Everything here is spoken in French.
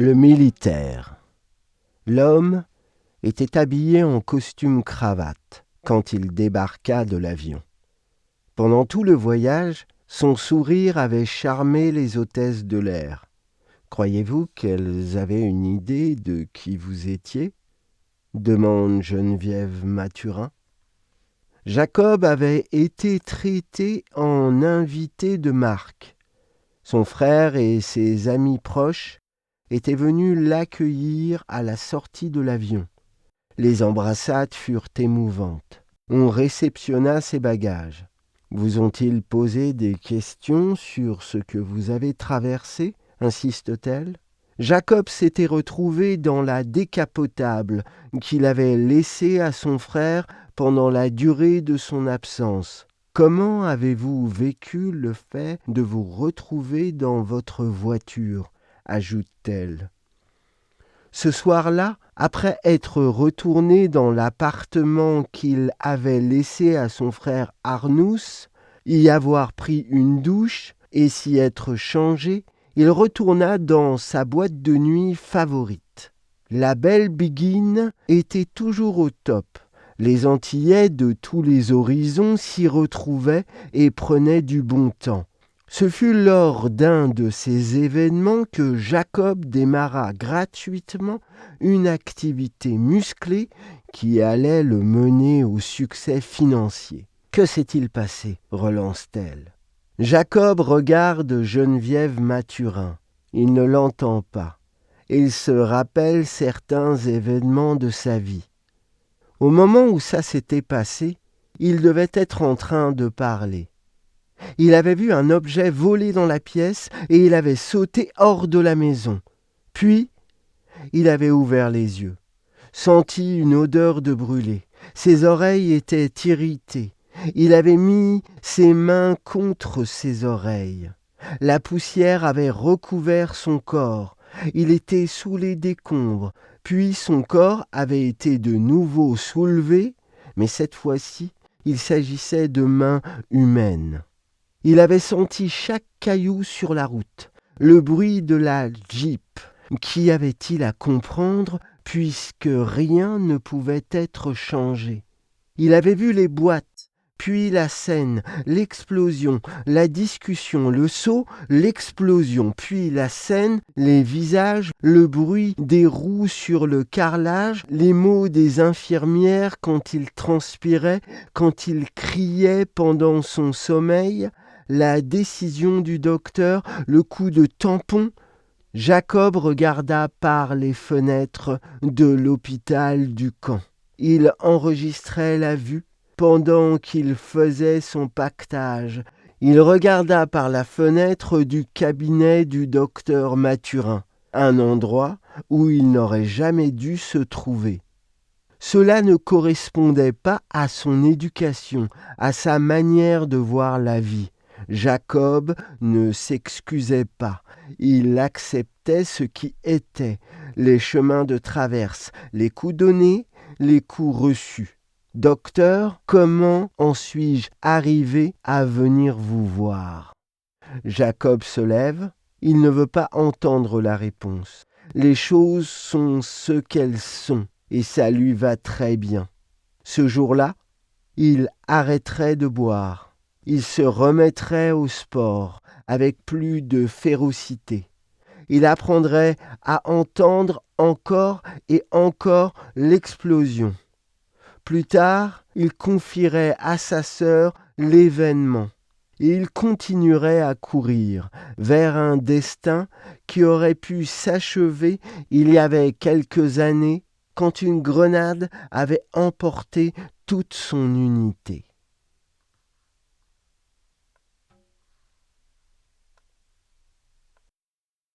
Le militaire. L'homme était habillé en costume-cravate quand il débarqua de l'avion. Pendant tout le voyage, son sourire avait charmé les hôtesses de l'air. Croyez-vous qu'elles avaient une idée de qui vous étiez ? Demande Geneviève Mathurin. Jacob avait été traité en invité de marque. Son frère et ses amis proches étaient venus l'accueillir à la sortie de l'avion. Les embrassades furent émouvantes. On réceptionna ses bagages. Vous ont-ils posé des questions sur ce que vous avez traversé ? Insiste-t-elle. Jacob s'était retrouvé dans la décapotable qu'il avait laissée à son frère pendant la durée de son absence. Comment avez-vous vécu le fait de vous retrouver dans votre voiture ? Ajoute-t-elle. Ce soir-là, après être retourné dans l'appartement qu'il avait laissé à son frère Arnous, y avoir pris une douche et s'y être changé, il retourna dans sa boîte de nuit favorite. La belle Biguine était toujours au top. Les Antillais de tous les horizons s'y retrouvaient et prenaient du bon temps. Ce fut lors d'un de ces événements que Jacob démarra gratuitement une activité musclée qui allait le mener au succès financier. « Que s'est-il passé ?» relance-t-elle. Jacob regarde Geneviève Mathurin. Il ne l'entend pas. Il se rappelle certains événements de sa vie. Au moment où ça s'était passé, il devait être en train de parler. Il avait vu un objet voler dans la pièce et il avait sauté hors de la maison. Puis, il avait ouvert les yeux, senti une odeur de brûlé. Ses oreilles étaient irritées. Il avait mis ses mains contre ses oreilles. La poussière avait recouvert son corps. Il était sous les décombres. Puis son corps avait été de nouveau soulevé, mais cette fois-ci, il s'agissait de mains humaines. Il avait senti chaque caillou sur la route, le bruit de la Jeep. Qu'y avait-il à comprendre puisque rien ne pouvait être changé ? Il avait vu les boîtes, puis la scène, l'explosion, la discussion, le saut, l'explosion, puis la scène, les visages, le bruit des roues sur le carrelage, les mots des infirmières quand il transpirait, quand il criait pendant son sommeil, la décision du docteur, le coup de tampon. Jacob regarda par les fenêtres de l'hôpital du camp. Il enregistrait la vue pendant qu'il faisait son pactage. Il regarda par la fenêtre du cabinet du docteur Mathurin, un endroit où il n'aurait jamais dû se trouver. Cela ne correspondait pas à son éducation, à sa manière de voir la vie. Jacob ne s'excusait pas. Il acceptait ce qui était, les chemins de traverse, les coups donnés, les coups reçus. « Docteur, comment en suis-je arrivé à venir vous voir ?» Jacob se lève. Il ne veut pas entendre la réponse. Les choses sont ce qu'elles sont, et ça lui va très bien. Ce jour-là, il arrêterait de boire. Il se remettrait au sport avec plus de férocité. Il apprendrait à entendre encore et encore l'explosion. Plus tard, il confierait à sa sœur l'événement. Et il continuerait à courir vers un destin qui aurait pu s'achever il y avait quelques années quand une grenade avait emporté toute son unité.